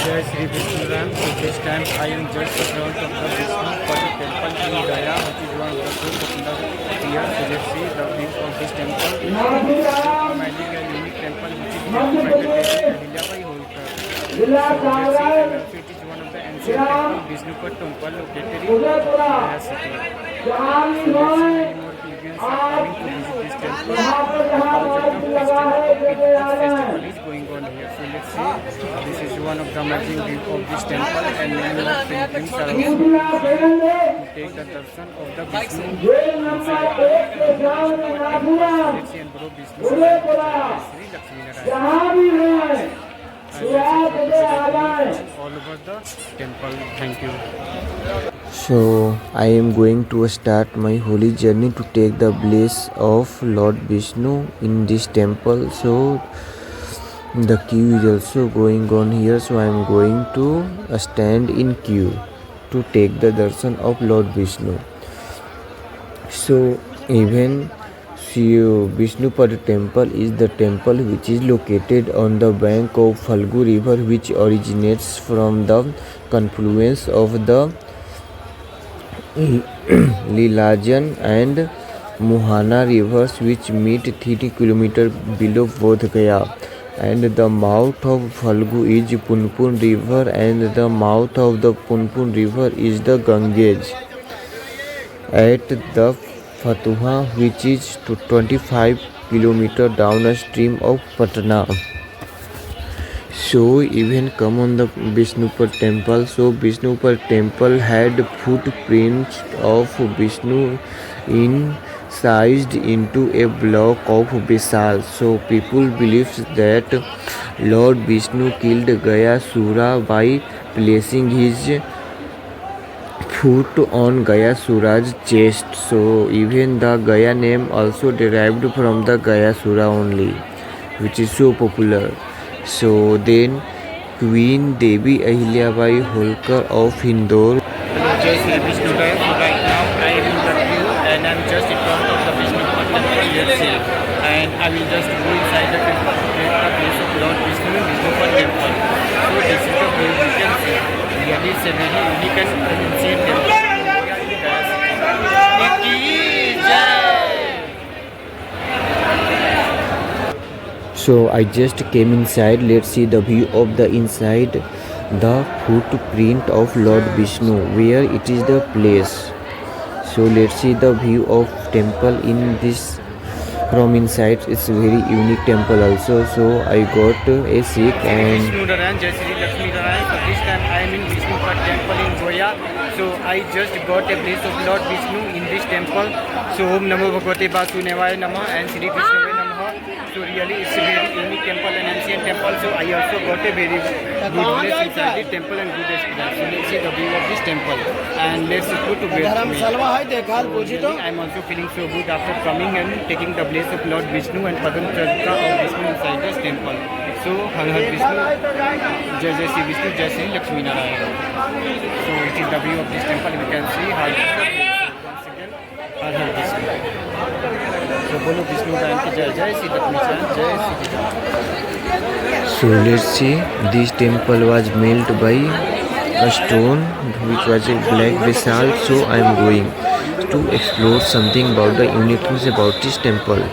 Jai Shri Vishnu Ram. So this time I am just in front of the Vishnu Pad temple in Gaya, which is one of the most popular here. So let's see the view of this temple. Commanding a unique temple which is built by the Devi Ahilyabai Holkar. So let's see, and also it is one of the ancient temple, Vishnu Pad temple located in Gaya city. So let's see many more pilgrims are coming to visit this temple because of the festival is going on here. So let's see, this is one of the amazing view of this temple, and many more pilgrims are also to take the darshan of the Vishnu inside the temple. Let's see and Guru Vishnu Sri Lakshmi Narayana. All over the temple. Thank you. So I am going to start my holy journey to take the bliss of Lord Vishnu in this temple. So the queue is also going on here, so I am going to stand in queue to take the darshan of Lord Vishnu. So even Vishnupad temple is the temple which is located on the bank of Phalgu river, which originates from the confluence of the Lilajan and Mohana rivers, which meet 30 km below Bodh Gaya. And the mouth of Phalgu is Punpun river, and the mouth of the Punpun river is the Ganges at the Fatuha, which is 25 km downstream of Patna. So even come on the Vishnupad temple. So Vishnupad temple had footprints of Vishnu incised into a block of basalt. So people believe that Lord Vishnu killed Gayasura by placing his foot on Gayasura's chest. So even the Gaya name also derived from the Gayasura only, which is so popular. So then Queen Devi Ahilyabai Holkar of Indore. Jai Shri Vishnu Ram. So right now I am in the queue and I am just in front of the Vishnu temple. Let's see, and I will just go inside the temple to get the place of Lord Vishnu in Vishnu temple. So this is the view you can see. Really, it's a very unique and ancient temple. So I just came inside. Let's see the view of the inside, the footprint of Lord Vishnu, where it is the place. So let's see the view of temple in this from inside. It's a very unique temple also. So I got a Sikh and Vishnu Narayan, Jai Shri Lakshmi Narayan. So this time I am in Vishnu temple in Goya. So I just got a place of Lord Vishnu in this temple. So Om Namo Bhagavate Vasudevaya Namah and Shri Vishnu Namah. So really it's a very unique temple and ancient temple. So I also got a very good place inside the temple and good experience. So let's see the view of this temple and let's go to bed. I'm also feeling so good after coming and taking the place of Lord Vishnu and Padam Chadka of Vishnu inside this temple. So Har Har Vishnu, Jai Jai Shri Vishnu, Jai Shri Lakshmi Narayana. So it is the view of this temple. We can see how once again Har Har Vishnu. So bolo Vishnu Ram ki Jai Jai Shri Lakshmi Narayana, Jai Shri Ram. so let's see, this temple was made by a stone which was a black basalt. So I am going to explore something about the uniqueness about this temple.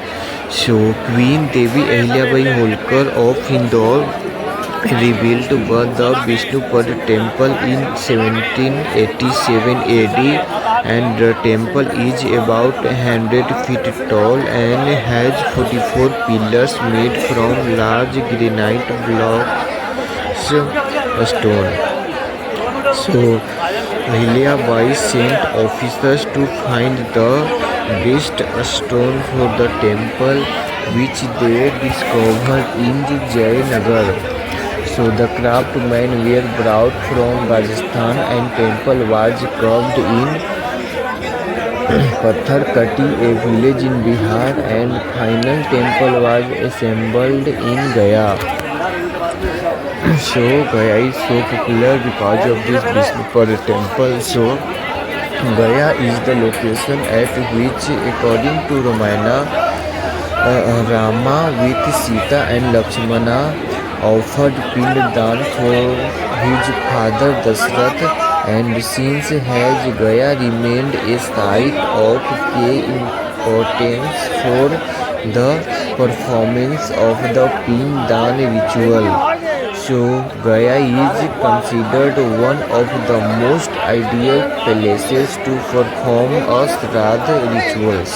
So Queen Devi Ahilyabai Holkar of Indore rebuilt the Vishnupad temple in 1787 AD, and the temple is about 100 feet tall and has 44 pillars made from large granite blocks stone. So Ahilyabai sent officers to find the best stone for the temple, which they discovered in Jayanagar. So the craftsmen were brought from Rajasthan and temple was carved in Patharkati, a village in Bihar, and final temple was assembled in Gaya. So Gaya is so popular because of this Vishnupad temple. So Gaya is the location at which, according to Ramayana, Rama with Sita and Lakshmana offered Pindadan for his father Dasrath, and since has Gaya remained a site of key importance for the performance of the Pindadan ritual. So Gaya is considered one of the most ideal places to perform a Shraddha rituals.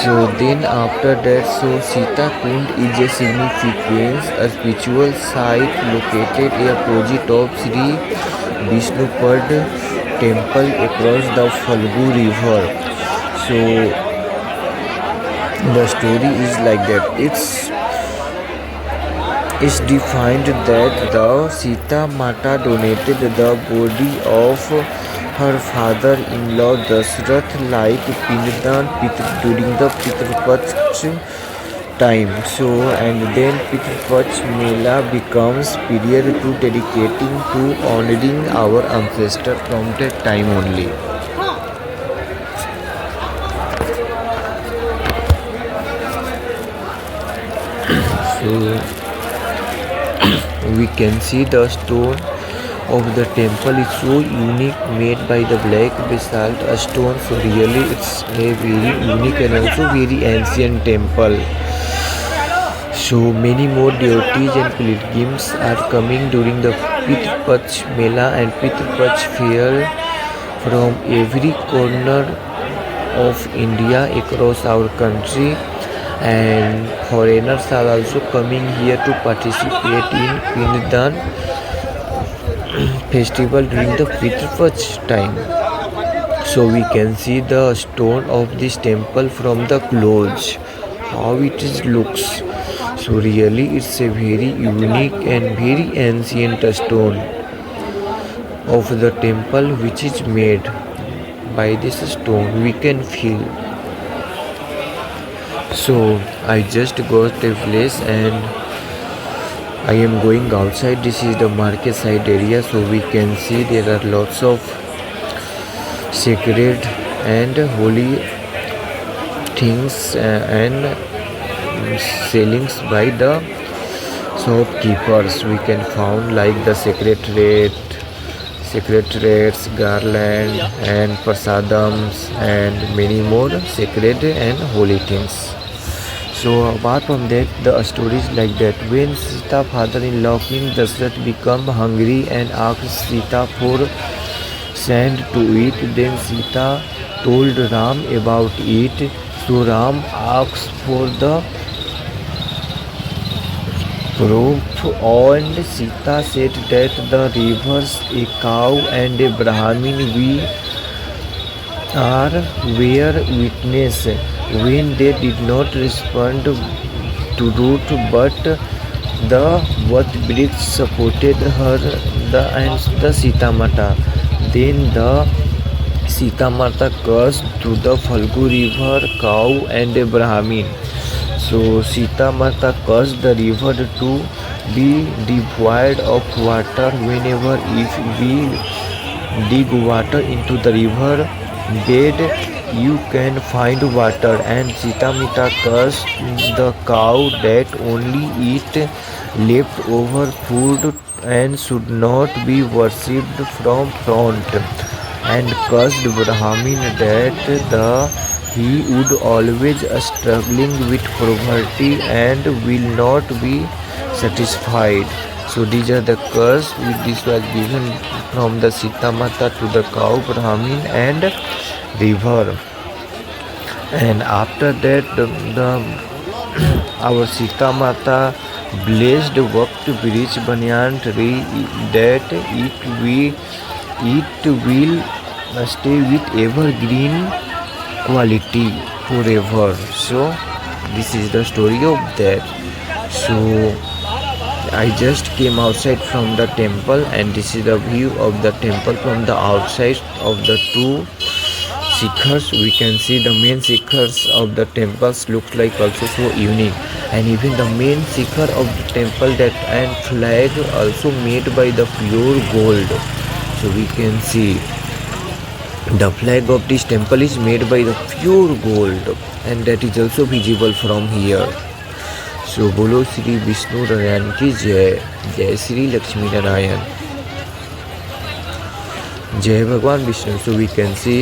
So then after that, so Sita Kund is a significant spiritual site located opposite of Sri Vishnupad temple across the Falgu river. So the story is like that. It's defined that the Sita Mata donated the body of her father-in-law Dasrath like Pindadan during the Pitru time. So and then Pitru Mela becomes period to dedicating to honoring our ancestor from that time only. So we can see the stone of the temple is so unique, made by the black basalt stone. So really it's a very unique and also very ancient temple. So many more devotees and pilgrims are coming during the Pitru Mela and Pitru fair from every corner of India across our country, and foreigners are also coming here to participate in Pindadan festival during the Pitru time. So we can see the stone of this temple from the close, how it is looks. So really it's a very unique and very ancient stone of the temple which is made by this stone, we can feel. So I just got a place and I am going outside. This is the market side area, so we can see there are lots of sacred and holy things and sellings by the shopkeepers. We can found like the secretariats, garland and prasadams and many more sacred and holy things. So apart from that, the story is like that. When Sita father-in-law King Dasrath became hungry and asked Sita for sand to eat, then Sita told Ram about it. So Ram asked for the proof, and Sita said that the rivers, a cow and a Brahmin were witness when they did not respond to root, but the Vat supported her and the Sita Mata. Then the Sita Mata cursed to the Falgu river, cow and a Brahmin. So Sita Mata cursed the river to be devoid of water. Whenever if we dig water into the river bed, you can find water. And Sita Mata cursed the cow that only eat leftover food and should not be worshipped from front, and cursed Brahmin that he would always struggling with poverty and will not be satisfied. So these are the curse which this was given from the Sita Mata to the cow, Brahmin and river. And after that our Sita Mata blessed Vakt Birich Banyan tree that it will stay with evergreen quality forever. So this is the story of that. So I just came outside from the temple, and this is the view of the temple from the outside of the two shikhars. We can see the main shikhars of the temples looks like also so unique, and even the main shikhar of the temple that and flag also made by the pure gold. So we can see the flag of this temple is made by the pure gold, and that is also visible from here. So बोलो श्री विष्णु नारायण की जय, जय श्री लक्ष्मी नारायण, जय भगवान Vishnu. So we can see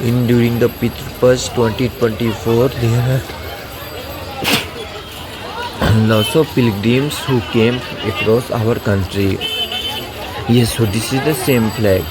in during the Pitru Paksha 2024 there are lots of pilgrims who came across our country. Yes, so this is the same flag.